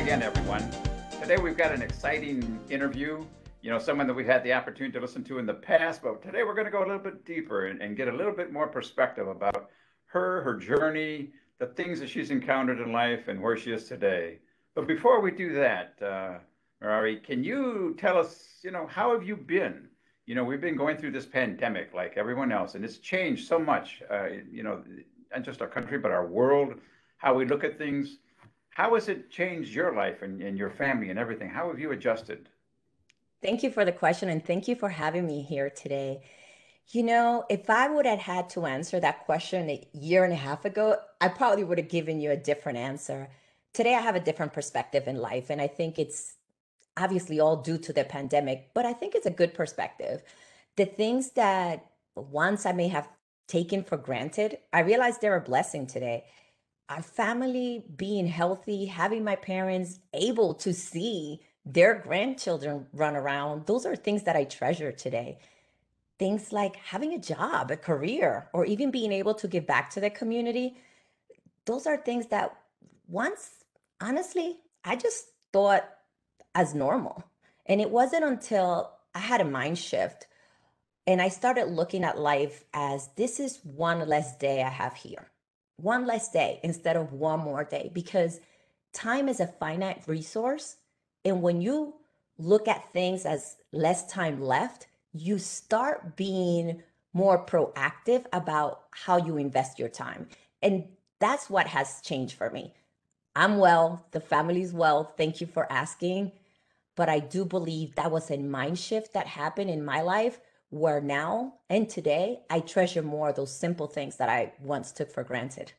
again, everyone. Today we've got an exciting interview, someone that we've had the opportunity to listen to in the past, but today we're going to go a little bit deeper and get a little bit more perspective about her journey, the things that she's encountered in life, and where she is today. But before we do that, Merari, can you tell us, how have you been? We've been going through this pandemic like everyone else, and it's changed so much, not just our country, but our world, how we look at things. How has it changed your life and your family and everything? How have you adjusted? Thank you for the question and thank you for having me here today. If I would have had to answer that question a year and a half ago, I probably would have given you a different answer. Today, I have a different perspective in life, and I think it's obviously all due to the pandemic, but I think it's a good perspective. The things that once I may have taken for granted, I realize they're a blessing today. Our family being healthy, having my parents able to see their grandchildren run around, those are things that I treasure today. Things like having a job, a career, or even being able to give back to the community, those are things that once, honestly, I just thought as normal. And it wasn't until I had a mind shift and I started looking at life as this is one less day I have here, one less day instead of one more day, because time is a finite resource. And when you look at things as less time left, you start being more proactive about how you invest your time. And that's what has changed for me. I'm well, the family's well. Thank you for asking. But I do believe that was a mind shift that happened in my life where now and today I treasure more of those simple things that I once took for granted.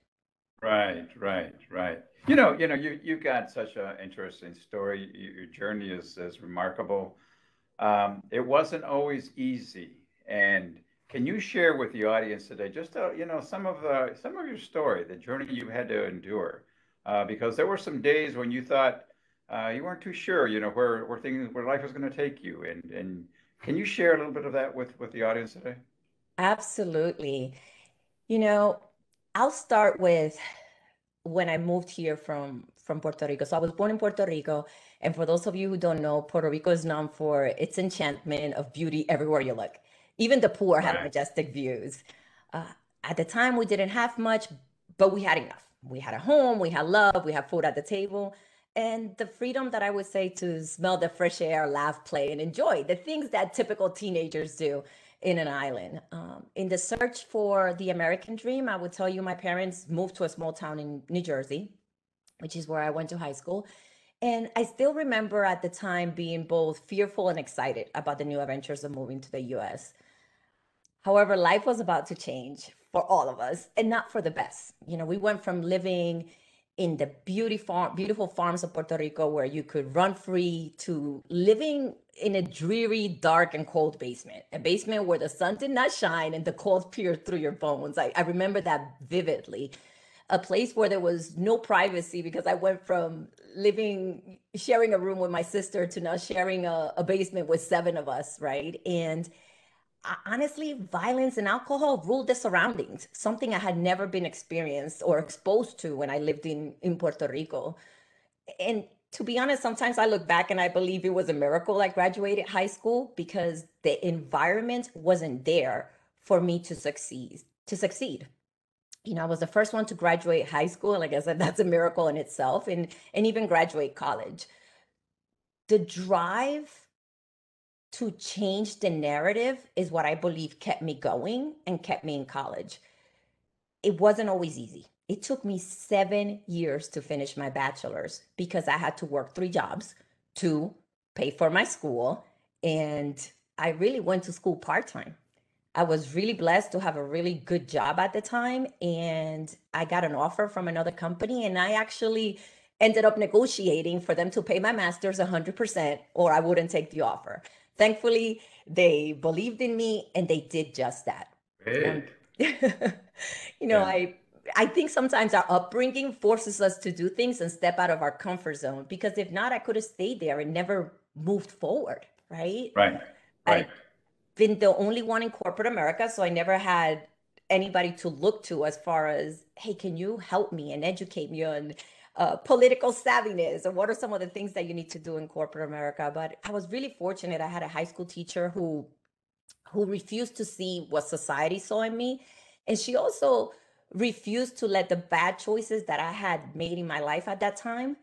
Right, right, right. You've got such an interesting story. Your journey is remarkable. It wasn't always easy. And can you share with the audience today just some of your story, the journey you had to endure? Because there were some days when you thought you weren't too sure, where life was going to take you. And can you share a little bit of that with the audience today? Absolutely. You know, I'll start with when I moved here from Puerto Rico. So I was born in Puerto Rico, and for those of you who don't know, Puerto Rico is known for its enchantment of beauty everywhere you look. Even the poor have Right. majestic views. Uh, at the time, we didn't have much, but we had enough. We had a home, we had love, we had food at the table, and the freedom that I would say to smell the fresh air, laugh, play, and enjoy the things that typical teenagers do in an island. In the search for the American dream, I would tell you my parents moved to a small town in New Jersey, which is where I went to high school. And I still remember at the time being both fearful and excited about the new adventures of moving to the US. However, life was about to change for all of us and not for the best. We went from living in the beautiful farms of Puerto Rico where you could run free to living in a dreary, dark, and cold basement, a basement where the sun did not shine and the cold peered through your bones. I remember that vividly. A place where there was no privacy because I went from sharing a room with my sister to now sharing a basement with seven of us, right? And honestly, violence and alcohol ruled the surroundings, something I had never been experienced or exposed to when I lived in Puerto Rico. And to be honest, sometimes I look back and I believe it was a miracle I graduated high school because the environment wasn't there for me to succeed. I was the first one to graduate high school. Like I said, that's a miracle in itself, and even graduate college. The drive to change the narrative is what I believe kept me going and kept me in college. It wasn't always easy. It took me 7 years to finish my bachelor's because I had to work three jobs to pay for my school. And I really went to school part time. I was really blessed to have a really good job at the time. And I got an offer from another company, and I actually ended up negotiating for them to pay my master's 100% or I wouldn't take the offer. Thankfully, they believed in me and they did just that. Um, Great. you know, Yeah. I I think sometimes our upbringing forces us to do things and step out of our comfort zone because if not, I could have stayed there and never moved forward, right? Right. I've Right. been the only one in corporate America, so I never had anybody to look to as far as, hey, can you help me and educate me on political savviness, or what are some of the things that you need to do in corporate America. But I was really fortunate. I had a high school teacher who refused to see what society saw in me. And she also refused to let the bad choices that I had made in my life at that time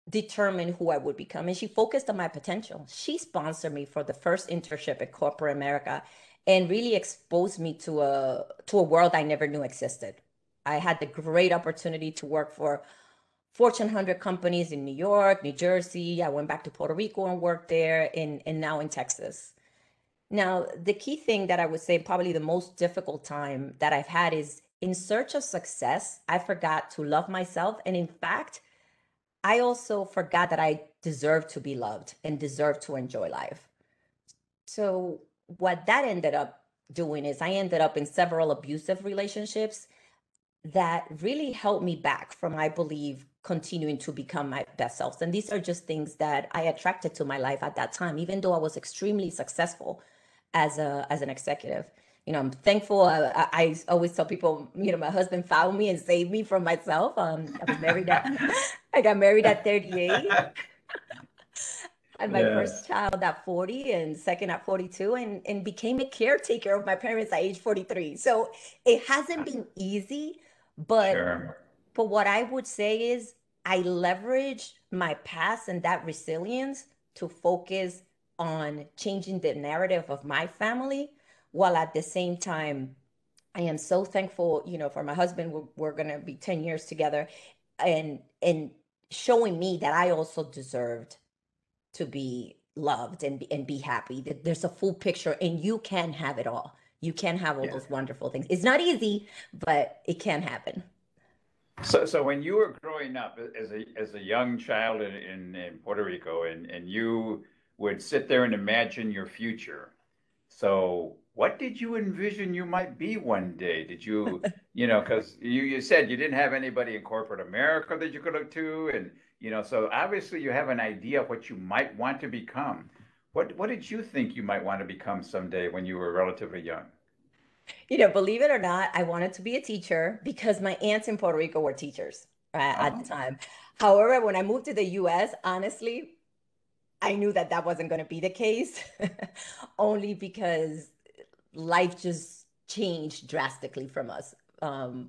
determine who I would become. And she focused on my potential. She sponsored me for the first internship at corporate America and really exposed me to a world I never knew existed. I had the great opportunity to work for Fortune 100 companies in New York, New Jersey. I went back to Puerto Rico and worked there, and now in Texas. Now, the key thing that I would say, probably the most difficult time that I've had, is in search of success, I forgot to love myself. And in fact, I also forgot that I deserve to be loved and deserve to enjoy life. So, what that ended up doing is I ended up in several abusive relationships that really held me back from, I believe, continuing to become my best self. And these are just things that I attracted to my life at that time, even though I was extremely successful as an executive. I'm thankful. I always tell people, my husband found me and saved me from myself. I was married at, I got married at 38. And my first Yes. child at 40 and second at 42, and became a caretaker of my parents at age 43. So it hasn't been easy, but Sure. what I would say is I leverage my past and that resilience to focus on changing the narrative of my family, while at the same time I am so thankful, for my husband. We're going to be 10 years together, and showing me that I also deserved to be loved and be happy. That there's a full picture, and you can have it all. You can have all Yeah. those wonderful things. It's not easy, but it can happen. So when you were growing up as a young child in Puerto Rico, and you would sit there and imagine your future, so what did you envision you might be one day? Did you, because you said you didn't have anybody in corporate America that you could look to, and so obviously you have an idea of what you might want to become. What did you think you might want to become someday when you were relatively young? Believe it or not, I wanted to be a teacher because my aunts in Puerto Rico were teachers at the Oh, time. However, when I moved to the US, honestly, I knew that that wasn't going to be the case, only because life just changed drastically from us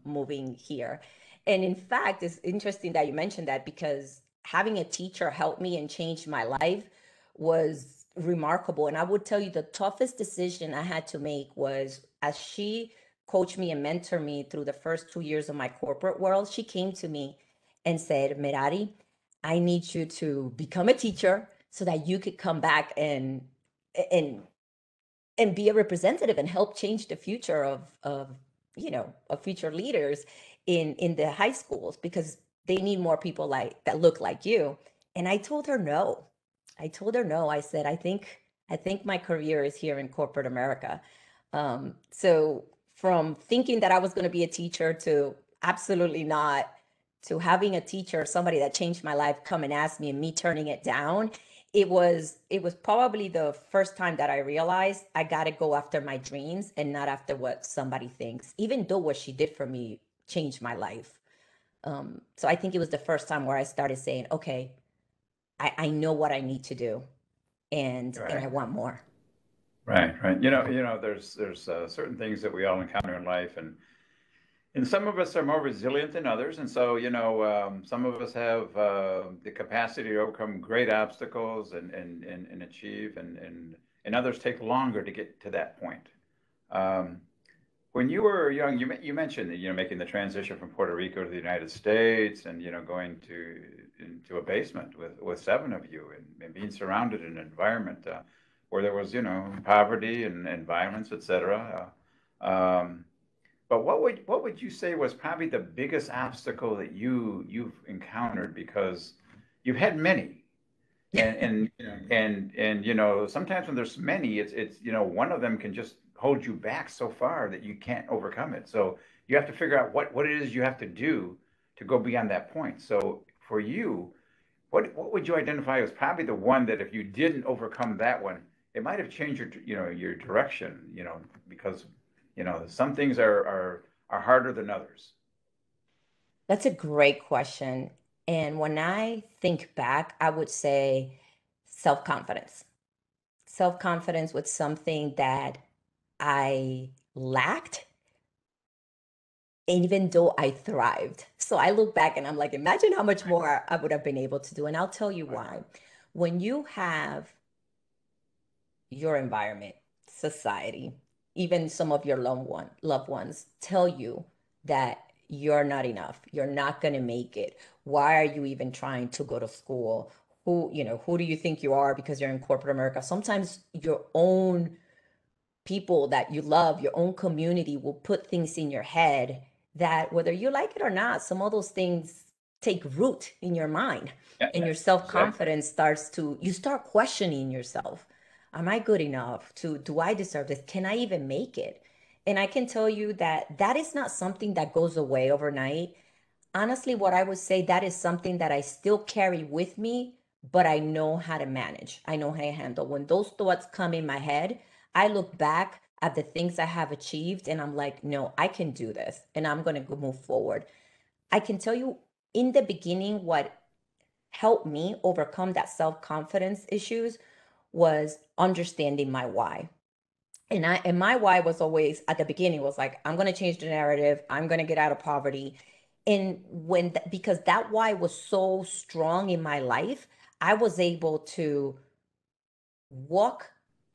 moving here. And in fact, it's interesting that you mentioned that, because having a teacher help me and change my life was remarkable. And I would tell you the toughest decision I had to make was, as she coached me and mentored me through the first 2 years of my corporate world, she came to me and said, Merari, I need you to become a teacher so that you could come back and and be a representative and help change the future of future leaders in the high schools, because they need more people like that look like you. And I told her no. I told her no. I said, I think my career is here in corporate America. So from thinking that I was going to be a teacher to absolutely not, to having a teacher, somebody that changed my life, come and ask me and me turning it down, it was probably the first time that I realized I got to go after my dreams and not after what somebody thinks, even though what she did for me changed my life. So I think it was the first time where I started saying, okay, I know what I need to do, and I right. want more. Right, right. There's certain things that we all encounter in life, and some of us are more resilient than others, and so some of us have the capacity to overcome great obstacles and achieve, and others take longer to get to that point. Um, when you were young, you mentioned that making the transition from Puerto Rico to the United States, and going to into a basement with seven of you, and being surrounded in an environment where there was poverty and violence, etc. But what would you say was probably the biggest obstacle that you've encountered, because you've had many, and sometimes when there's many, it's one of them can just hold you back so far that you can't overcome it. So you have to figure out what it is you have to do to go beyond that point. So for you, what would you identify as probably the one that if you didn't overcome that one, it might have changed your direction, because some things are harder than others. That's a great question. And when I think back, I would say self confidence. Self confidence was something that I lacked, even though I thrived. So I look back and I'm like, imagine how much more I would have been able to do. And I'll tell you Right. why. When you have your environment, society, even some of your loved ones tell you that you're not enough, you're not going to make it. Why are you even trying to go to school? Who do you think you are because you're in corporate America? Sometimes your own people that you love, your own community will put things in your head that whether you like it or not, some of those things take root in your mind, Yeah, and your exactly. self-confidence you start questioning yourself. Am I good enough? Do I deserve this? Can I even make it? And I can tell you that that is not something that goes away overnight. Honestly, what I would say, that is something that I still carry with me, but I know how to manage. I know how to handle. When those thoughts come in my head, I look back at the things I have achieved and I'm like, no, I can do this and I'm going to go move forward. I can tell you in the beginning what helped me overcome that self-confidence issues was understanding my why. And my why was always at the beginning was like, I'm going to change the narrative, I'm going to get out of poverty. And because that why was so strong in my life, I was able to walk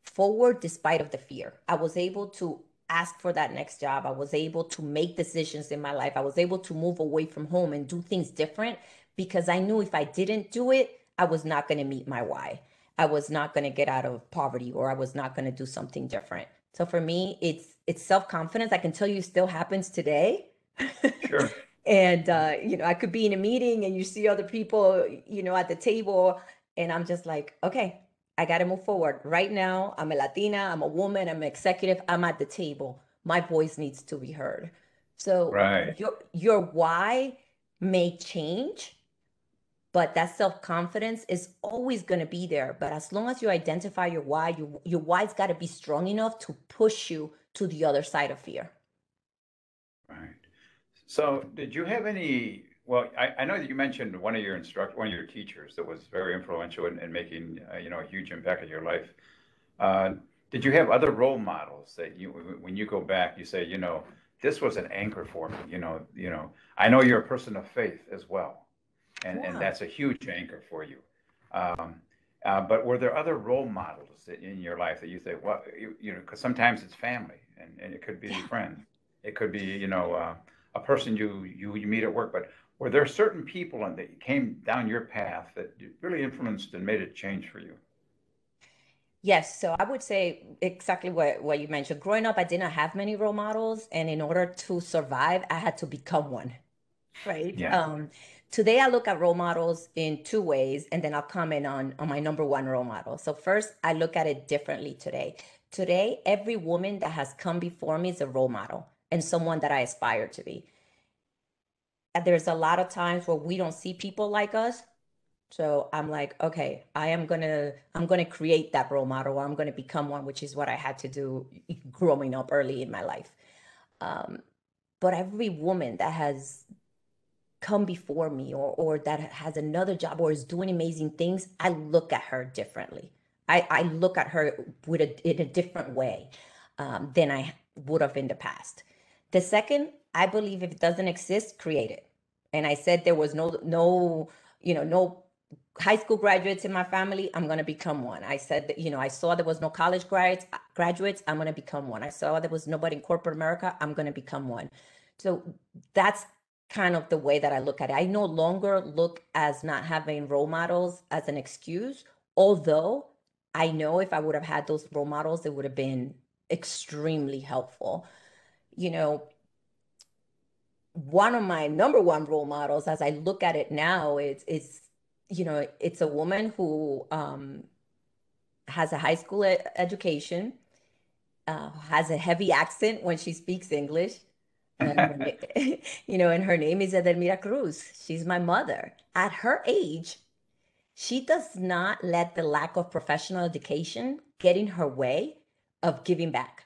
forward despite of the fear. I was able to ask for that next job. I was able to make decisions in my life. I was able to move away from home and do things different because I knew if I didn't do it, I was not going to meet my why. I was not going to get out of poverty, or I was not going to do something different. So for me, it's self-confidence. I can tell you still happens today. Sure. And I could be in a meeting and you see other people, at the table, and I'm just like, okay, I got to move forward. Right now, I'm a Latina, I'm a woman, I'm an executive, I'm at the table. My voice needs to be heard. So Right. your why may change, but that self-confidence is always going to be there. But as long as you identify your why, your why's got to be strong enough to push you to the other side of fear. Right. So, did you have any? Well, I know that you mentioned one of your teachers that was very influential in making a huge impact in your life. Uh, did you have other role models that when you go back, you say, this was an anchor for me. I know you're a person of faith as well, and Yeah. that's a huge anchor for you. Um, but were there other role models in your life that you think, well, because sometimes it's family and it could be Yeah. friends, it could be, a person you meet at work. But were there certain people that came down your path that really influenced and made a change for you? Yes, so I would say exactly what you mentioned. Growing up, I did not have many role models, and in order to survive, I had to become one, right? Yeah. Today, I look at role models in two ways, and then I'll comment on my number one role model. So first, I look at it differently today. Today, every woman that has come before me is a role model and someone that I aspire to be. There's a lot of times where we don't see people like us, so I'm like, okay, I'm gonna create that role model, or I'm gonna become one, which is what I had to do growing up early in my life. Um, but every woman that has come before me, or that has another job or is doing amazing things, I look at her differently. I look at her in a different way than I would have in the past. The second, I believe if it doesn't exist, create it. And I said there was no high school graduates in my family. I'm going to become one. I said that, I saw there was no college graduates. I'm going to become one. I saw there was nobody in corporate America. I'm going to become one. So that's kind of the way that I look at it. I no longer look as not having role models as an excuse, although I know if I would have had those role models, it would have been extremely helpful. You know, one of my number one role models, as I look at it now, it's a woman who has a high school education, has a heavy accent when she speaks English. And her name is Edelmira Cruz. She's my mother. At her age, she does not let the lack of professional education get in her way of giving back.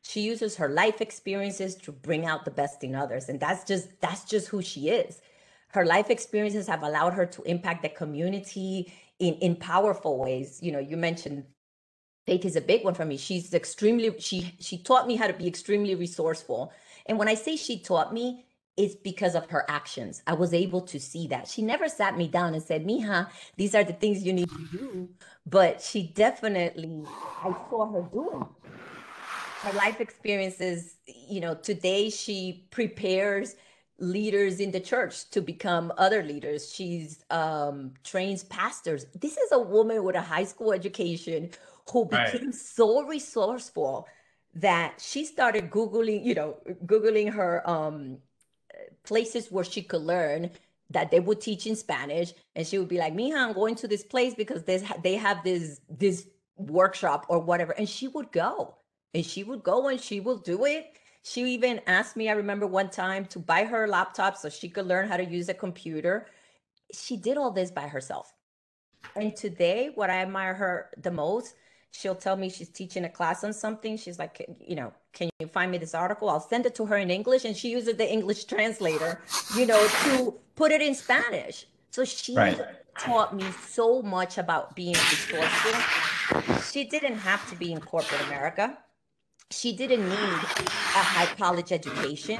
She uses her life experiences to bring out the best in others, and that's just who she is. Her life experiences have allowed her to impact the community in powerful ways. You know, you mentioned faith is a big one for me. She's extremely, she taught me how to be extremely resourceful. And when I say she taught me, it's because of her actions. I was able to see that. She never sat me down and said, Mija, these are the things you need to do. But she definitely, I saw her doing her life experiences. You know, today she prepares leaders in the church to become other leaders. She's trains pastors. This is a woman with a high school education who Right. became so resourceful that she started Googling, you know, Googling her places where she could learn that they would teach in Spanish. And she would be like, Mija, I'm going to this place because they have this workshop or whatever. And she would go. And she would go and she will do it. She even asked me, I remember one time, to buy her laptop so she could learn how to use a computer. She did all this by herself. And today, what I admire her the most, she'll tell me she's teaching a class on something. She's like, you know, can you find me this article? I'll send it to her in English, and she uses the English translator, you know, to put it in Spanish. So she Right. taught me so much about being resourceful. She didn't have to be in corporate America. She didn't need a high college education,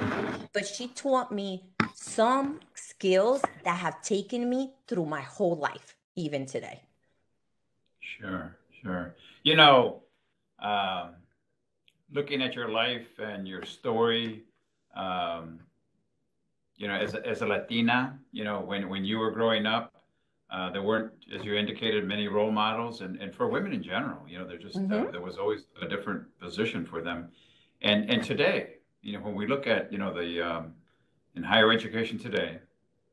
but she taught me some skills that have taken me through my whole life, even today. Sure, sure. You know, um, looking at your life and your story, um, as a Latina, when you were growing up, there weren't, as you indicated, many role models, and for women in general, Hmm. there was always a different position for them. And today, when we look at, the in higher education today,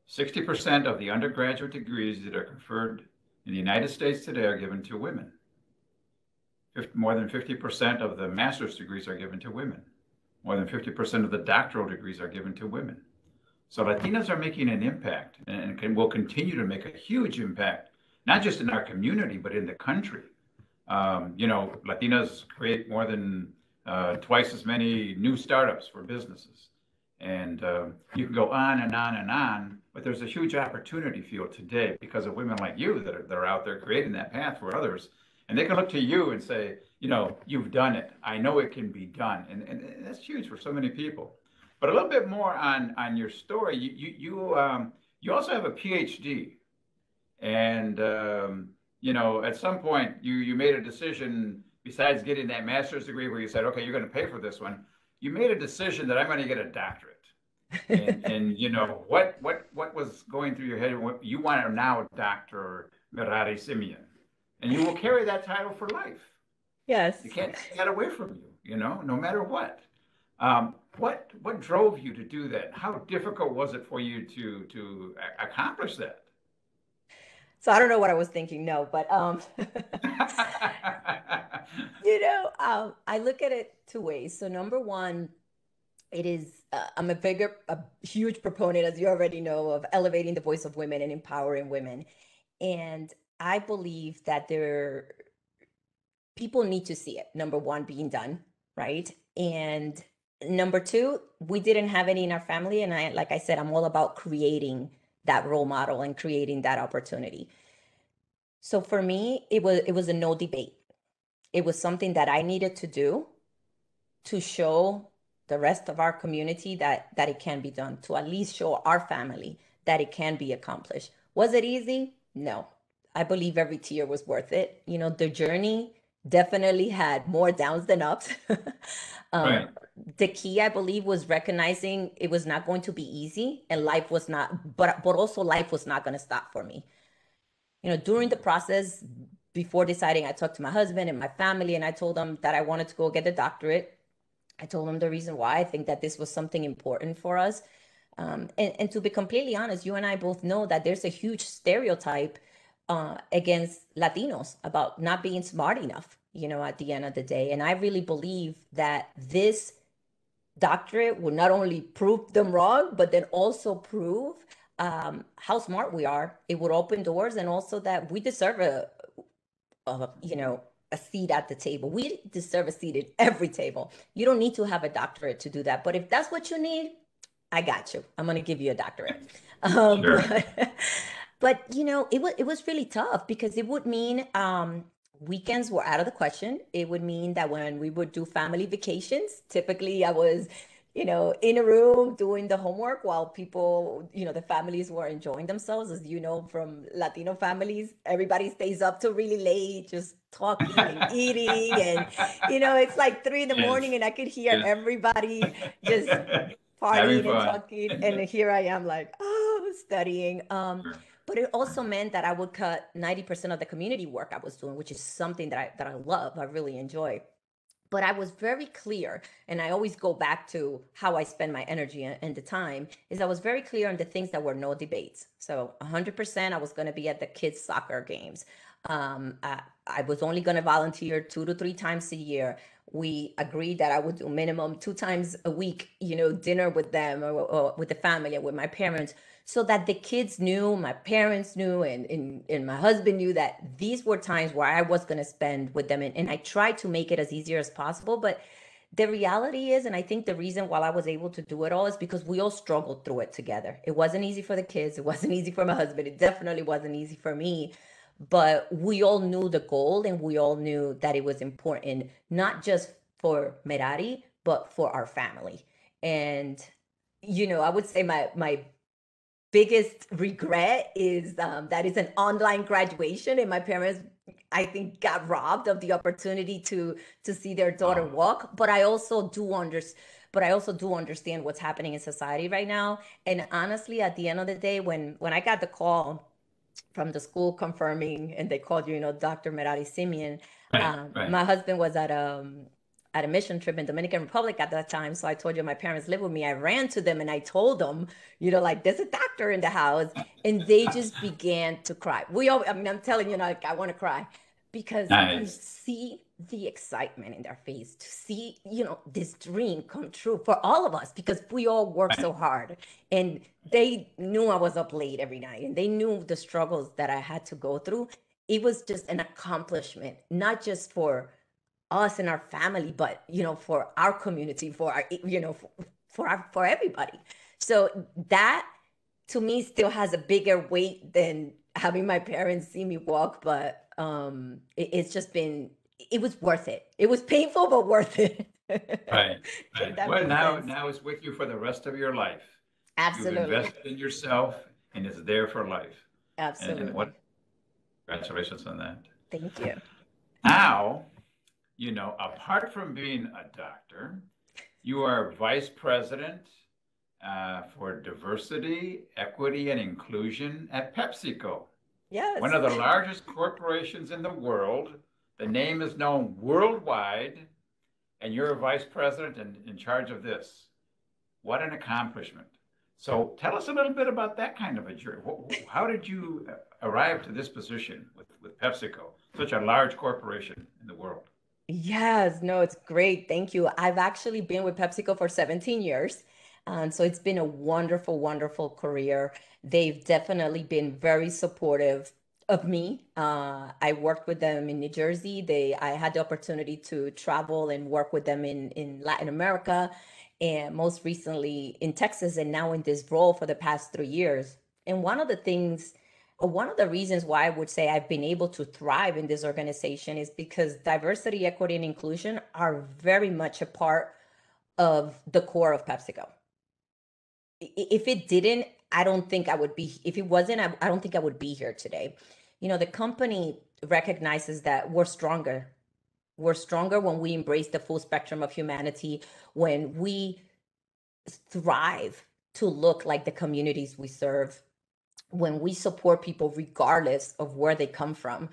60% of the undergraduate degrees that are conferred in the United States today are given to women. More than 50% of the master's degrees are given to women. More than 50% of the doctoral degrees are given to women. So Latinas are making an impact and will continue to make a huge impact, not just in our community, but in the country. Latinas create more than twice as many new startups for businesses. And you can go on and on and on, but there's a huge opportunity field today because of women like you that are out there creating that path for others. And they can look to you and say, you've done it. I know it can be done. And that's huge for so many people. But a little bit more on your story. You also have a PhD, and at some point you made a decision. Besides getting that master's degree, where you said, okay, you're going to pay for this one, you made a decision that I'm going to get a doctorate. And what was going through your head? You want to now Dr. Merari Simeon, and you will carry that title for life. You Yes. can't take that away from you, no matter what. What drove you to do that? How difficult was it for you to accomplish that? So I don't know what I was thinking, no, but I look at it two ways. So number one, it is I'm a huge proponent, as you already know, of elevating the voice of women and empowering women. And I believe that people need to see it, number one, being done, right? And number two, we didn't have any in our family. And like I said, I'm all about creating that role model and creating that opportunity. So for me, it was a no debate. It was something that I needed to do to show the rest of our community that it can be done, to at least show our family that it can be accomplished. Was it easy? No. I believe every tear was worth it. You know, the journey definitely had more downs than ups. um, Right. the key, I believe, was recognizing it was not going to be easy, and life was not, but also life was not going to stop for me. You know, during the process, before deciding, I talked to my husband and my family, and I told them that I wanted to go get the doctorate. I told them the reason why I think that this was something important for us. And to be completely honest, you and I both know that there's a huge stereotype against Latinos about not being smart enough, you know, at the end of the day. And I really believe that this doctorate will not only prove them wrong, but then also prove how smart we are. It would open doors, and also that we deserve you know, a seat at the table. We deserve a seat at every table. You don't need to have a doctorate to do that. But if that's what you need, I got you. I'm gonna give you a doctorate. Sure. But it was really tough because it would mean weekends were out of the question. It would mean that when we would do family vacations, typically I was, in a room doing the homework while people, the families were enjoying themselves. As you know, from Latino families, everybody stays up till really late, just talking and eating, and it's like 3 in the morning, Yes. and I could hear Yes. everybody just Having partying and fun. talking, and here I am like, oh, studying. Sure. But it also meant that I would cut 90% of the community work I was doing, which is something that I love, I really enjoy. But I was very clear, and I always go back to how I spend my energy and the time, is I was very clear on the things that were no debates. So 100% I was going to be at the kids' soccer games. I was only going to volunteer 2 to 3 times a year. We agreed that I would do minimum 2 times a week, dinner with them, or with the family, or with my parents, so that the kids knew, my parents knew, and my husband knew that these were times where I was going to spend with them. And I tried to make it as easier as possible. But the reality is, and I think the reason why I was able to do it all is because we all struggled through it together. It wasn't easy for the kids. It wasn't easy for my husband. It definitely wasn't easy for me. But we all knew the goal, and we all knew that it was important, not just for Merari, but for our family. And I would say my biggest regret is that it's an online graduation, and my parents, I think, got robbed of the opportunity to see their daughter Oh, walk. But I also do understand what's happening in society right now. And honestly, at the end of the day, when I got the call from the school confirming, and they called Dr. Merari Simeon. right, right. My husband was at a mission trip in Dominican Republic at that time. So I told you my parents live with me. I ran to them and I told them, like, there's a doctor in the house. And they just began to cry. I mean, I'm telling you, like, I want to cry because to Nice. see the excitement in their face, to see, this dream come true for all of us, because we all work Right. so hard. And they knew I was up late every night, and they knew the struggles that I had to go through. It was just an accomplishment, not just for us and our family, but for our community, for our, for everybody. So that, to me, still has a bigger weight than having my parents see me walk. But it's just been, it was worth it. It was painful, but worth it. Right. If Right. that Well, makes now, sense. now it's with you for the rest of your life. You've Absolutely. invested in yourself and it's there for life. And what, Absolutely. congratulations on that. Thank you. Now, apart from being a doctor, you are vice president for diversity, equity, and inclusion at PepsiCo, one Yes. of the largest corporations in the world. The name is known worldwide, and you're a vice president and in charge of this. What an accomplishment. So tell us a little bit about that kind of a journey. How did you arrive to this position with PepsiCo, such a large corporation in the world? Yes, no, it's great. Thank you. I've actually been with PepsiCo for 17 years. And so it's been a wonderful, wonderful career. They've definitely been very supportive of me. I worked with them in New Jersey. I had the opportunity to travel and work with them in Latin America, and most recently in Texas, and now in this role for the past 3 years. And one of the reasons why I would say I've been able to thrive in this organization is because diversity, equity, and inclusion are very much a part of the core of PepsiCo. If it didn't, I don't think I would be, if it wasn't, I don't think I would be here today. The company recognizes that we're stronger. We're stronger when we embrace the full spectrum of humanity, when we thrive to look like the communities we serve, when we support people regardless of where they come from.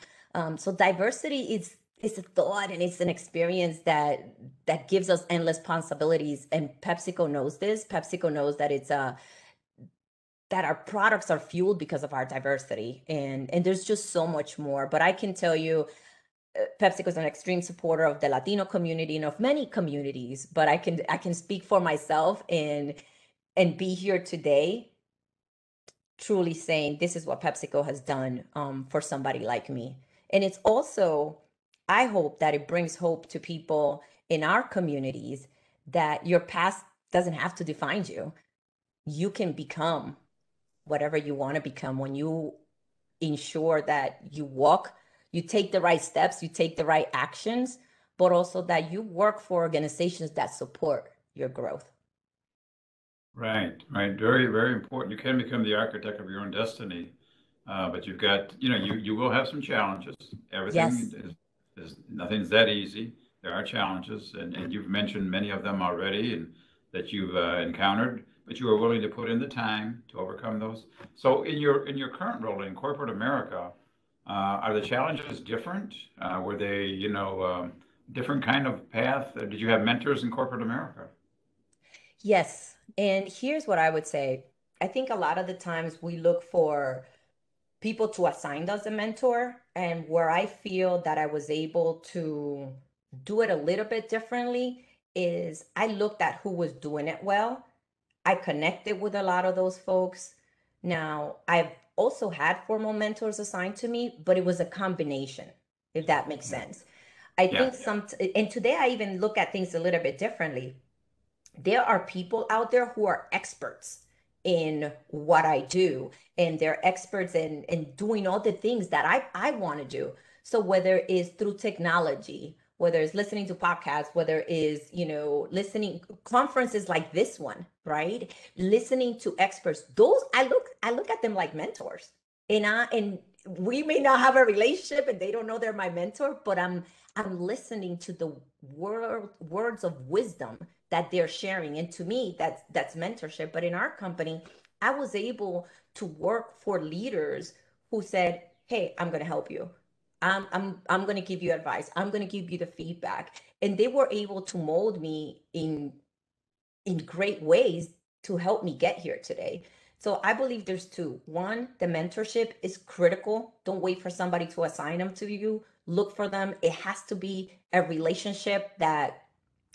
So diversity is a thought, and it's an experience that gives us endless possibilities. And PepsiCo knows this. PepsiCo knows that that our products are fueled because of our diversity, and there's just so much more. But I can tell you, PepsiCo is an extreme supporter of the Latino community and of many communities. But I can speak for myself and be here today truly saying this is what PepsiCo has done for somebody like me. And it's also, I hope that it brings hope to people in our communities that your past doesn't have to define you. you can become whatever you want to become when you ensure that you take the right steps, you take the right actions, but also that you work for organizations that support your growth. Right, right. Very, very important. You can become the architect of your own destiny, but you've got, you will have some challenges. Everything Yes. is nothing's that easy. There are challenges, and you've mentioned many of them already, and that you've encountered, but you are willing to put in the time to overcome those. So, in your current role in corporate America, are the challenges different? Were they, different kind of path? Did you have mentors in corporate America? Yes. And here's what I would say. I think a lot of the times we look for people to assign us a mentor, and where I feel that I was able to do it a little bit differently is I looked at who was doing it well. I connected with a lot of those folks. Now, I've also had formal mentors assigned to me, but it was a combination, if that makes Yeah, sense. I yeah, think and today I even look at things a little bit differently. There are people out there who are experts in what I do, and they're experts in doing all the things that I want to do. So whether it's through technology, whether it's listening to podcasts, whether it's, listening conferences like this one, right? Listening to experts, those I look at them like mentors. And we may not have a relationship and they don't know they're my mentor, but I'm listening to the words of wisdom that they're sharing. And to me, that's mentorship. But in our company, I was able to work for leaders who said, "Hey, I'm going to help you. I'm going to give you advice. I'm going to give you the feedback." And they were able to mold me in great ways to help me get here today. So I believe there's two. One, the mentorship is critical. Don't wait for somebody to assign them to you. Look for them. It has to be a relationship that,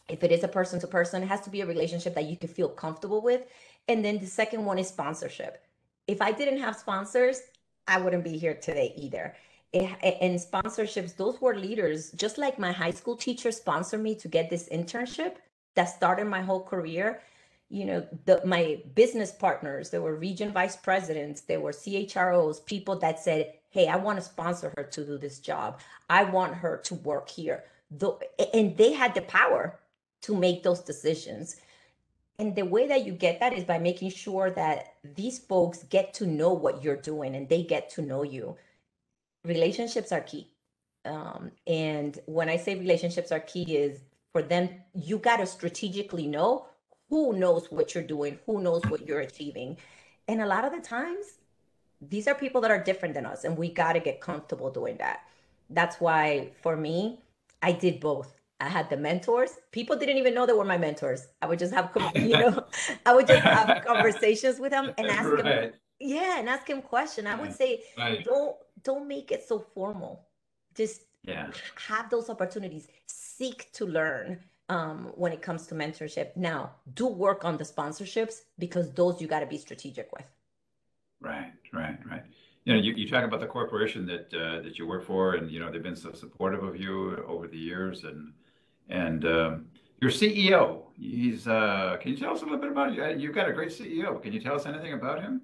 if it is a person to person, it has to be a relationship that you can feel comfortable with. And then the second one is sponsorship. If I didn't have sponsors, I wouldn't be here today either. And sponsorships, those were leaders, just like my high school teacher sponsored me to get this internship that started my whole career. My business partners, there were region vice presidents, there were CHROs, people that said, "Hey, I want to sponsor her to do this job. I want her to work here." And they had the power to make those decisions. And the way that you get that is by making sure that these folks get to know what you're doing and they get to know you. Relationships are key. And when I say relationships are key, is for them, you got to strategically know who knows what you're doing, who knows what you're achieving. And a lot of the times, these are people that are different than us, and we got to get comfortable doing that. That's why for me, I did both. I had the mentors. People didn't even know they were my mentors. I would just have, I would just have conversations with them and ask them, right. yeah, and ask him question. I would say, Right. don't make it so formal. Just Yeah. have those opportunities. Seek to learn when it comes to mentorship. Now, do work on the sponsorships because those you got to be strategic with. Right. Right. Right. You talk about the corporation that you work for, and they've been so supportive of you over the years, and your CEO. He's. Can you tell us a little bit about it? You've got a great CEO. Can you tell us anything about him?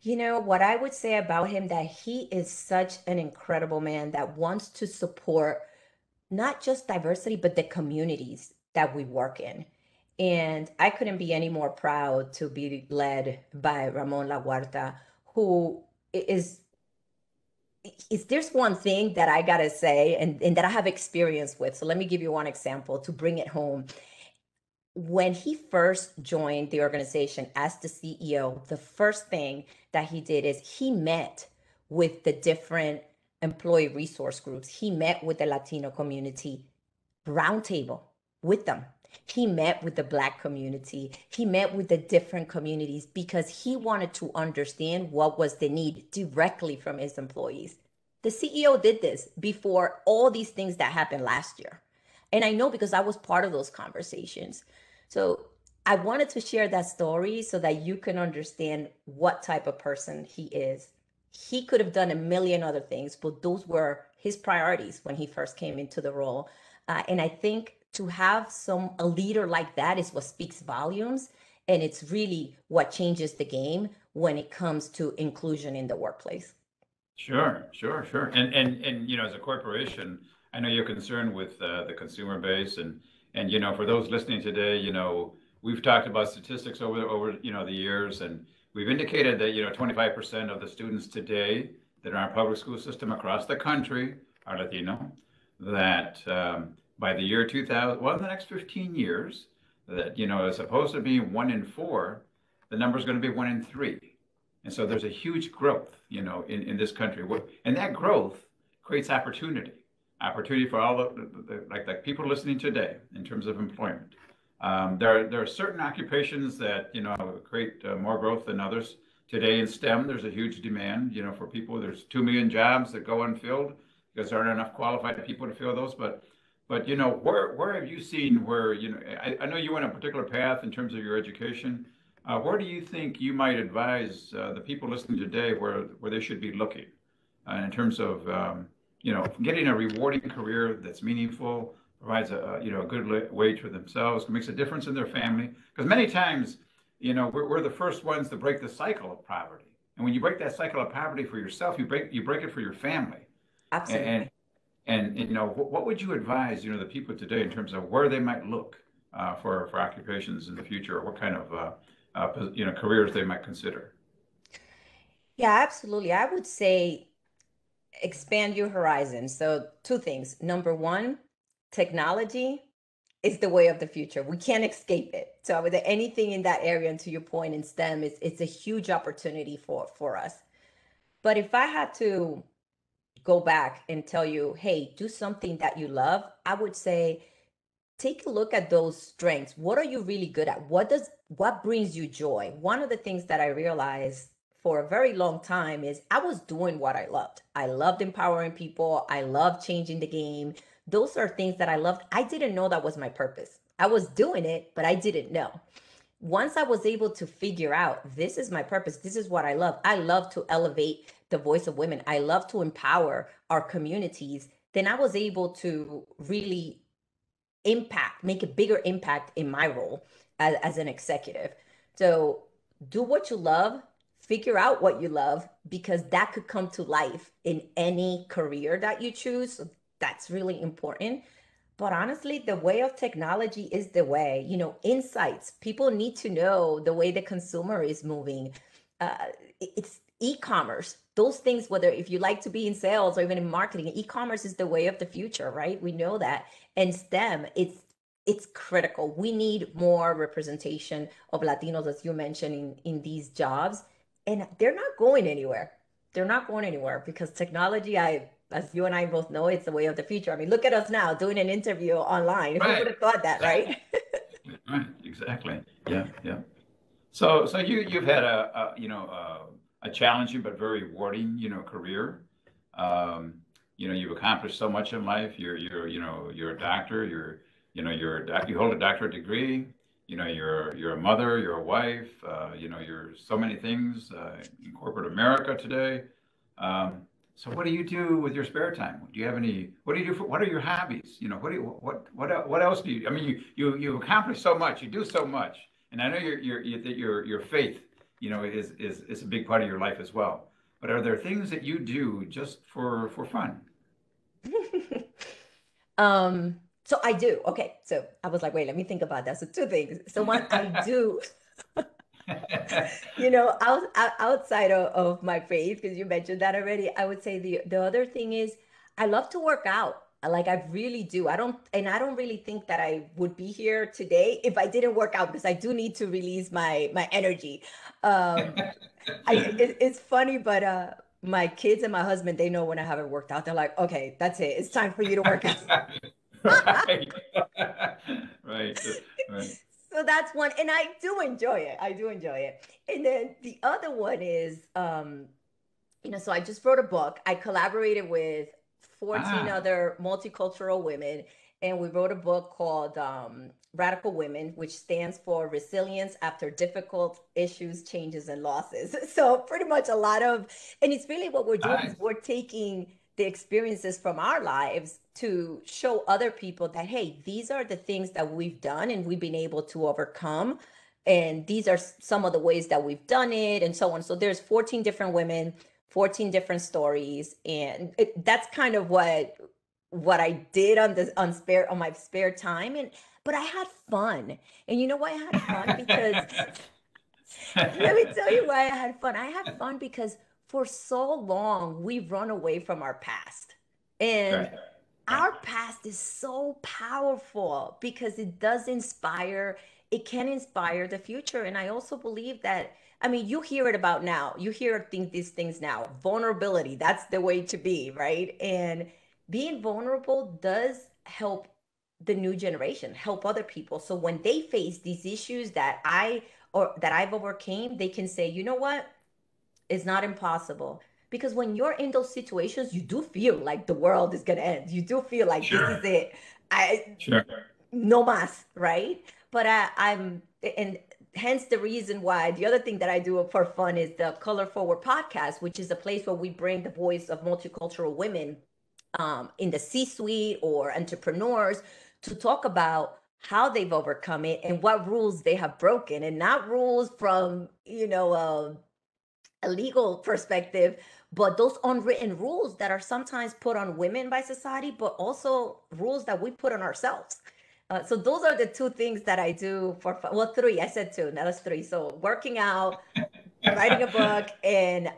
What I would say about him, that he is such an incredible man that wants to support not just diversity, but the communities that we work in. And I couldn't be any more proud to be led by Ramon Laguarta, who is there's one thing that I gotta say, and that I have experience with. So let me give you one example to bring it home. When he first joined the organization as the CEO, the first thing that he did is he met with the different employee resource groups. He met with the Latino community roundtable with them. He met with the Black community. He met with the different communities because he wanted to understand what was the need directly from his employees. The CEO did this before all these things that happened last year. And I know because I was part of those conversations. So I wanted to share that story so that you can understand what type of person he is. He could have done a million other things, but those were his priorities when he first came into the role. And I think to have a leader like that is what speaks volumes. And it's really what changes the game when it comes to inclusion in the workplace. Sure, sure, sure. And as a corporation, I know you're concerned with the consumer base, and for those listening today, we've talked about statistics over the years, and we've indicated that 25% of the students today that are in our public school system across the country are Latino. That by the year 2000, well, in the next 15 years, that as opposed to being 1 in 4, the number is going to be 1 in 3. And so there's a huge growth, in this country. And that growth creates opportunity for all like people listening today in terms of employment. There are certain occupations that, create more growth than others. Today in STEM, there's a huge demand, for people. There's 2 million jobs that go unfilled because there aren't enough qualified people to fill those. But where have you seen where, I know you went a particular path in terms of your education. Where do you think you might advise the people listening today where they should be looking in terms of getting a rewarding career that's meaningful, provides a good wage for themselves, makes a difference in their family? Because many times, we're the first ones to break the cycle of poverty, and when you break that cycle of poverty for yourself, you break it for your family. Absolutely. And what would you advise the people today in terms of where they might look for occupations in the future, or what kind of careers they might consider? Yeah, absolutely. I would say expand your horizons. So, two things. Number one, technology is the way of the future. We can't escape it. So, with anything in that area, and to your point in STEM, it's a huge opportunity for us. But if I had to go back and tell you, hey, do something that you love, I would say take a look at those strengths. What are you really good at? What brings you joy? One of the things that I realized for a very long time is I was doing what I loved. I loved empowering people. I loved changing the game. Those are things that I loved. I didn't know that was my purpose. I was doing it, but I didn't know. Once I was able to figure out this is my purpose, this is what I love. I love to elevate the voice of women. I love to empower our communities. Then I was able to really make a bigger impact in my role as an executive. So do what you love, figure out what you love, because that could come to life in any career that you choose. So that's really important. But honestly, the way of technology is the way, insights. People need to know the way the consumer is moving. It's e-commerce. Those things, whether if you like to be in sales or even in marketing, e-commerce is the way of the future, right? We know that. And STEM, it's critical. We need more representation of Latinos, as you mentioned, in these jobs. And they're not going anywhere. They're not going anywhere because technology, as you and I both know, it's the way of the future. I mean, look at us now doing an interview online. Who would Right. have thought that, right? Right. Exactly. Yeah. Yeah. So you've had a challenging but very rewarding career. Um, you've accomplished so much in life. You're a doctor. You hold a doctorate degree. You're a mother. You're a wife. You're so many things in corporate America today. So what do you do with your spare time? Do you have any? What do you do what are your hobbies? What else do you? I mean, you accomplish so much. You do so much, and I know your faith, is a big part of your life as well. But are there things that you do just for fun? So I do. Okay. So I was like, wait, let me think about that. So two things. So one, I do, outside of my faith, because you mentioned that already, I would say the other thing is I love to work out. Like I really do. I don't really think that I would be here today if I didn't work out because I do need to release my energy. Um, it's funny, but my kids and my husband, they know when I haven't worked out. They're like, okay, that's it. It's time for you to work out. Right. Right. Right. So that's one, and I do enjoy it. I do enjoy it. And then the other one is, so I just wrote a book. I collaborated with 14 Ah, other multicultural women, and we wrote a book called Radical Women, which stands for Resilience After Difficult Issues, Changes, and Losses. So pretty much and it's really what we're doing is nice. we're taking the experiences from our lives to show other people that, hey, these are the things that we've done and we've been able to overcome. And these are some of the ways that we've done it and so on. So there's 14 different women, 14 different stories. And that's kind of what I did on my spare time. But I had fun. And you know why I had fun? Because let me tell you why I had fun. I had fun because for so long we've run away from our past. And Right. Right. our past is so powerful because it does inspire, it can inspire the future. And I also believe that, I mean, you hear it about now, you hear these things now. Vulnerability, that's the way to be, right? And being vulnerable does help the new generation, help other people. So when they face these issues that I've overcame, they can say, you know what? It's not impossible. Because when you're in those situations, you do feel like the world is gonna end. You do feel like this is Sure. it. I Sure. no más, right? But I'm and hence the reason why the other thing that I do for fun is the Color Forward podcast, which is a place where we bring the voice of multicultural women in the C-suite or entrepreneurs to talk about how they've overcome it and what rules they have broken, and not rules from a legal perspective, but those unwritten rules that are sometimes put on women by society, but also rules that we put on ourselves. So those are the two things that I do for fun. Well, three. I said two. Now that's three. So working out, writing a book, and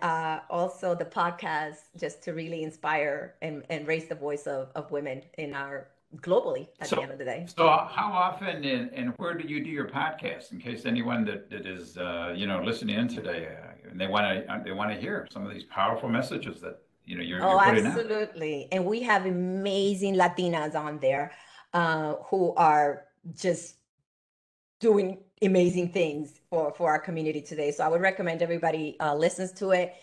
also the podcast, just to really inspire and raise the voice of women in our globally at the So, end of the day. so how often and where do you do your podcast? In case anyone that is listening in today, and they want to hear some of these powerful messages that you're Oh, putting out. absolutely. And we have amazing Latinas on there who are just doing amazing things for our community today. So I would recommend everybody listens to it.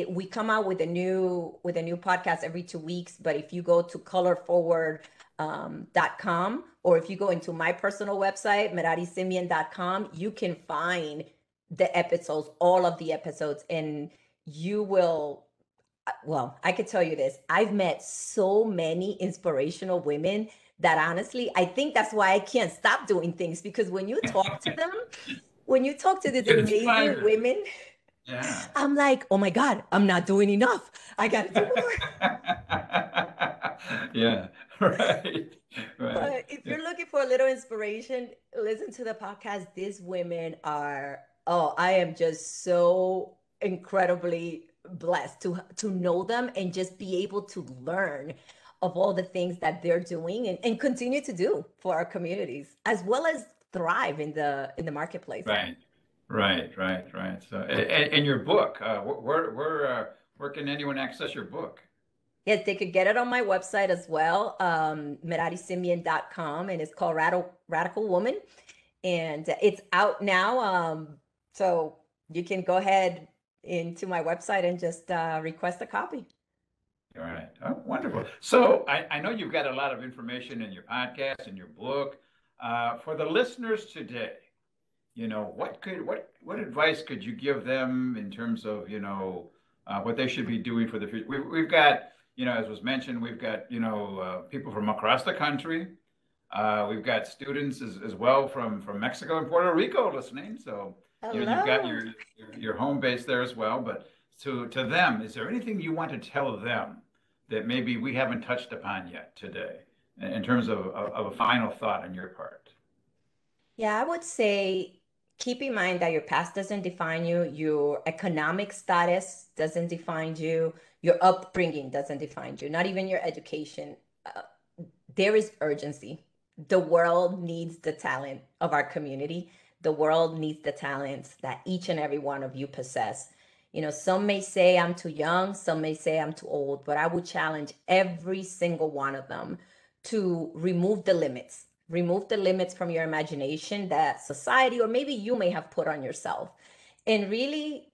We come out with a new podcast every 2 weeks. But if you go to colorforward.com, or if you go into my personal website, merarisimian.com, you can find the episodes, all of the episodes, and you will well, I could tell you this. I've met so many inspirational women that honestly, I think that's why I can't stop doing things, because when you talk to them, when you talk to these Get amazing inspired. women, Yeah. I'm like, oh my God, I'm not doing enough. I got to do more. Yeah. Right. Right. But if Yeah. you're looking for a little inspiration, listen to the podcast. These women are, oh, I am just so incredibly blessed to know them and just be able to learn of all the things that they're doing and continue to do for our communities, as well as thrive in the marketplace. Right. Right. Right. Right. So, and your book, where can anyone access your book? Yes, they could get it on my website as well, merarisimian.com, and it's called Radical Woman. And it's out now. So you can go ahead into my website and just request a copy. All right. Oh, wonderful. So I know you've got a lot of information in your podcast and your book. For the listeners today, what advice could you give them in terms of, what they should be doing for the future? We've got, as was mentioned, we've got, people from across the country. We've got students as well from Mexico and Puerto Rico listening. So, you've got Hello. your home base there as well. But to them, is there anything you want to tell them that maybe we haven't touched upon yet today in terms of a final thought on your part? Yeah, I would say keep in mind that your past doesn't define you, your economic status doesn't define you, your upbringing doesn't define you, not even your education. Uh, there is urgency. The world needs the talent of our community. The world needs the talents that each and every one of you possess. Some may say I'm too young, some may say I'm too old, but I would challenge every single one of them to remove the limits from your imagination that society or maybe you may have put on yourself, and really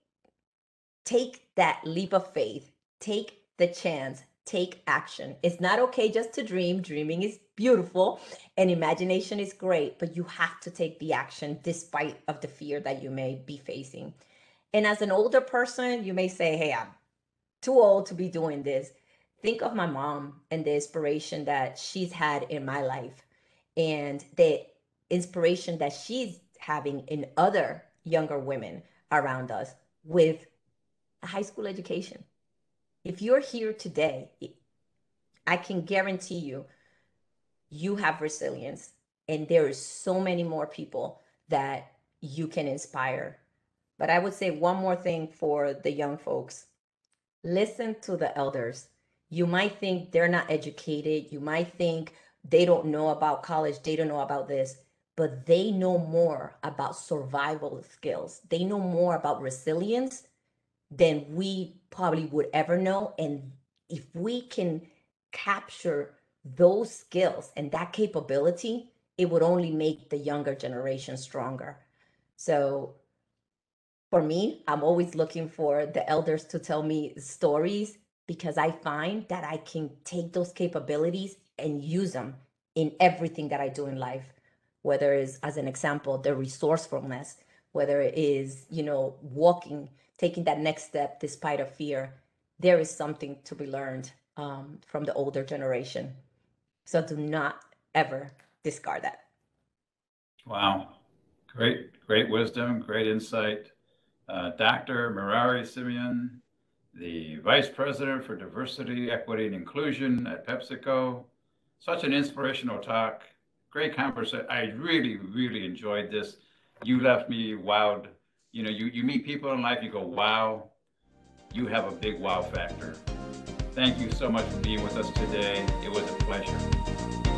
take that leap of faith, take the chance, take action. It's not okay just to dream. Dreaming is beautiful and imagination is great, but you have to take the action despite of the fear that you may be facing. And as an older person, you may say, hey, I'm too old to be doing this. Think of my mom and the inspiration that she's had in my life and the inspiration that she's having in other younger women around us with a high school education. If you're here today, I can guarantee you, you have resilience, and there is so many more people that you can inspire. But I would say one more thing for the young folks: listen to the elders. You might think they're not educated, you might think they don't know about college, they don't know about this, but they know more about survival skills. They know more about resilience than we probably would ever know. And if we can capture those skills and that capability, it would only make the younger generation stronger. So for me, I'm always looking for the elders to tell me stories, because I find that I can take those capabilities and use them in everything that I do in life, whether it's, as an example, the resourcefulness, whether it is, walking, taking that next step despite of fear. There is something to be learned from the older generation. So do not ever discard that. Wow. Great wisdom, great insight. Dr. Merari Simeon, the Vice President for Diversity, Equity, and Inclusion at PepsiCo. Such an inspirational talk. Great conversation. I really, really enjoyed this. You left me wowed. You meet people in life, you go, wow, you have a big wow factor. Thank you so much for being with us today. It was a pleasure.